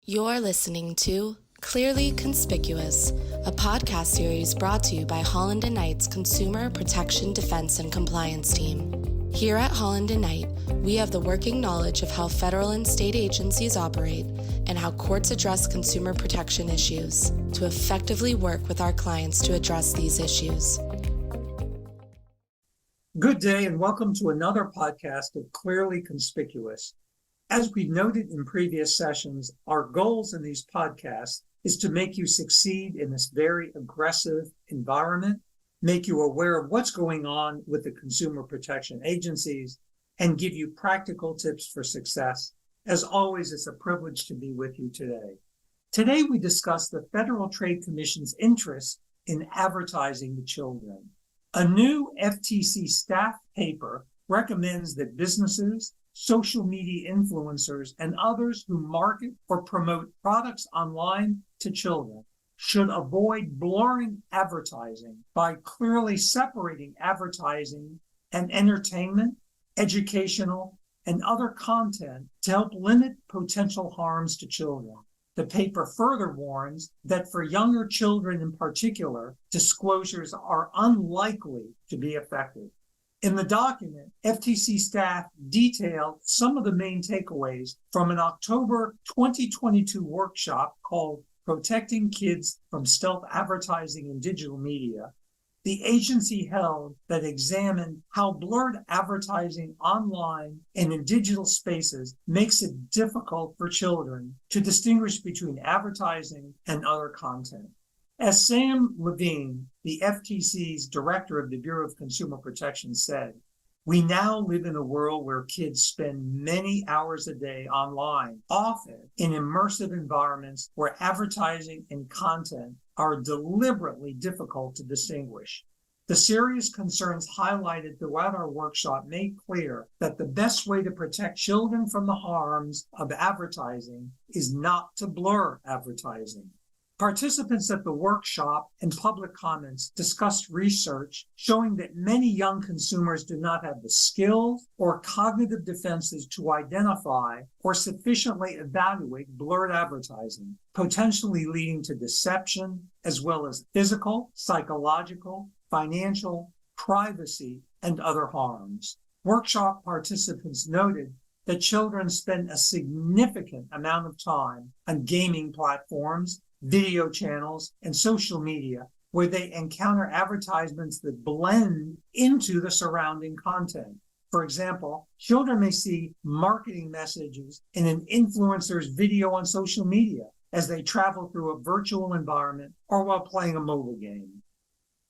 You're listening to Clearly Conspicuous, a podcast series brought to you by Holland & Knight's Consumer Protection Defense and Compliance Team. Here at Holland & Knight, we have the working knowledge of how federal and state agencies operate and how courts address consumer protection issues to effectively work with our clients to address these issues. Good day and welcome to another podcast of Clearly Conspicuous. As we noted in previous sessions, our goals in these podcasts is to make you succeed in this very aggressive environment, make you aware of what's going on with the consumer protection agencies, and give you practical tips for success. As always, it's a privilege to be with you today. Today, we discuss the Federal Trade Commission's interest in advertising to children. A new FTC staff paper recommends that businesses, social media influencers, and others who market or promote products online to children should avoid blurring advertising by clearly separating advertising and entertainment, educational, and other content to help limit potential harms to children. The paper further warns that for younger children in particular, disclosures are unlikely to be effective. In the document, FTC staff detailed some of the main takeaways from an October 2022 workshop called Protecting Kids from Stealth Advertising in Digital Media. The agency held that examined how blurred advertising online and in digital spaces makes it difficult for children to distinguish between advertising and other content. As Sam Levine, the FTC's director of the Bureau of Consumer Protection, said, "We now live in a world where kids spend many hours a day online, often in immersive environments where advertising and content are deliberately difficult to distinguish." The serious concerns highlighted throughout our workshop made clear that the best way to protect children from the harms of advertising is not to blur advertising. Participants at the workshop and public comments discussed research showing that many young consumers do not have the skills or cognitive defenses to identify or sufficiently evaluate blurred advertising, potentially leading to deception, as well as physical, psychological, financial, privacy, and other harms. Workshop participants noted that children spend a significant amount of time on gaming platforms, video channels, and social media, where they encounter advertisements that blend into the surrounding content. For example, children may see marketing messages in an influencer's video on social media as they travel through a virtual environment or while playing a mobile game.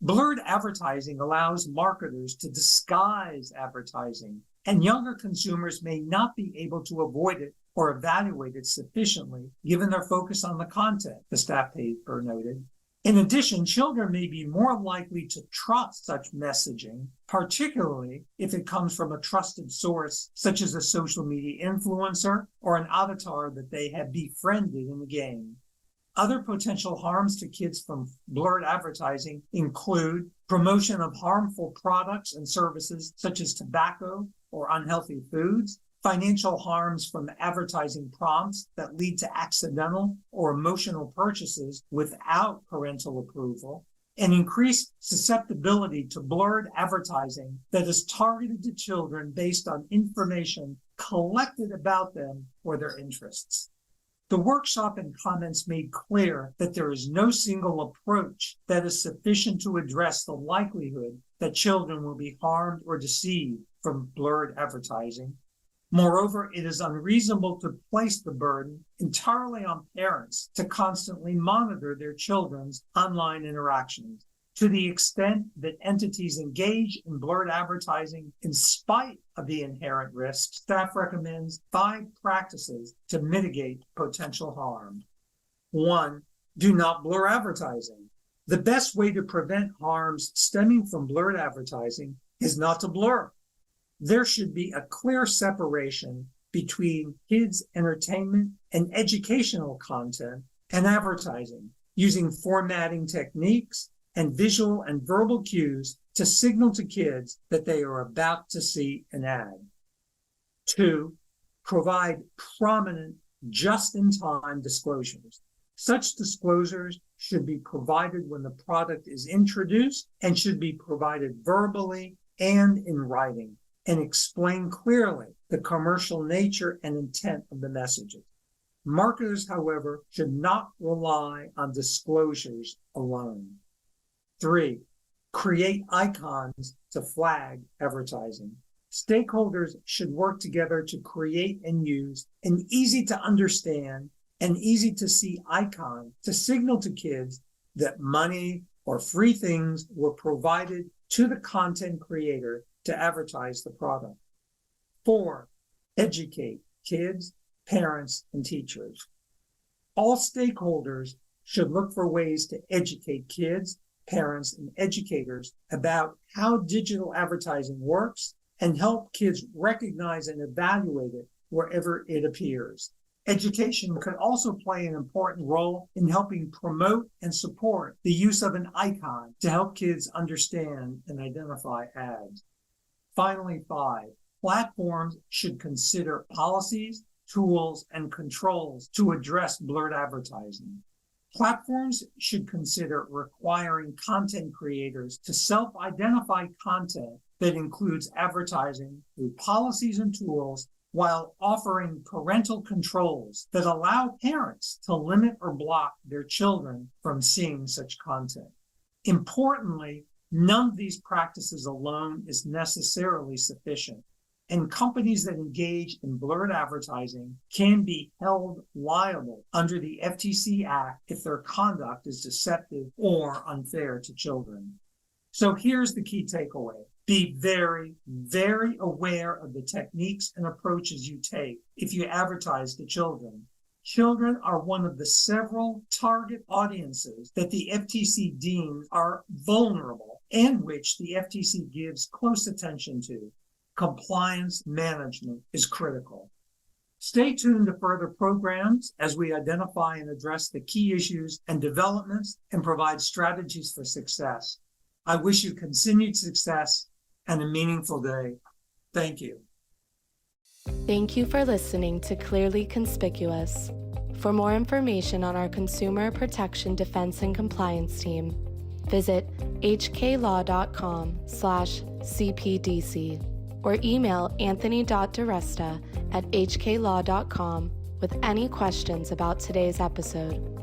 Blurred advertising allows marketers to disguise advertising, and younger consumers may not be able to avoid it or evaluate it sufficiently, given their focus on the content, the staff paper noted. In addition, children may be more likely to trust such messaging, particularly if it comes from a trusted source, such as a social media influencer or an avatar that they have befriended in the game. Other potential harms to kids from blurred advertising include promotion of harmful products and services, such as tobacco or unhealthy foods, financial harms from advertising prompts that lead to accidental or emotional purchases without parental approval, and increased susceptibility to blurred advertising that is targeted to children based on information collected about them or their interests. The workshop and comments made clear that there is no single approach that is sufficient to address the likelihood that children will be harmed or deceived from blurred advertising. Moreover, it is unreasonable to place the burden entirely on parents to constantly monitor their children's online interactions. To the extent that entities engage in blurred advertising in spite of the inherent risks, staff recommends 5 practices to mitigate potential harm. 1. Do not blur advertising. The best way to prevent harms stemming from blurred advertising is not to blur. There should be a clear separation between kids' entertainment and educational content and advertising, using formatting techniques and visual and verbal cues to signal to kids that they are about to see an ad. 2, provide prominent just-in-time disclosures. Such disclosures should be provided when the product is introduced and should be provided verbally and in writing and explain clearly the commercial nature and intent of the messages. Marketers, however, should not rely on disclosures alone. 3, create icons to flag advertising. Stakeholders should work together to create and use an easy-to-understand and easy-to-see icon to signal to kids that money or free things were provided to the content creator to advertise the product. 4, educate kids, parents, and teachers. All stakeholders should look for ways to educate kids, parents, and educators about how digital advertising works and help kids recognize and evaluate it wherever it appears. Education could also play an important role in helping promote and support the use of an icon to help kids understand and identify ads. Finally, 5, platforms should consider policies, tools, and controls to address blurred advertising. Platforms should consider requiring content creators to self-identify content that includes advertising through policies and tools while offering parental controls that allow parents to limit or block their children from seeing such content. Importantly, none of these practices alone is necessarily sufficient, and companies that engage in blurred advertising can be held liable under the FTC Act if their conduct is deceptive or unfair to children. So here's the key takeaway. Be very, very aware of the techniques and approaches you take if you advertise to children. Children are one of the several target audiences that the FTC deems are vulnerable and which the FTC gives close attention to. Compliance management is critical. Stay tuned to further programs as we identify and address the key issues and developments and provide strategies for success. I wish you continued success and a meaningful day. Thank you. Thank you for listening to Clearly Conspicuous. For more information on our Consumer Protection Defense and Compliance team, visit hklaw.com/CPDC or email anthony.diresta@hklaw.com with any questions about today's episode.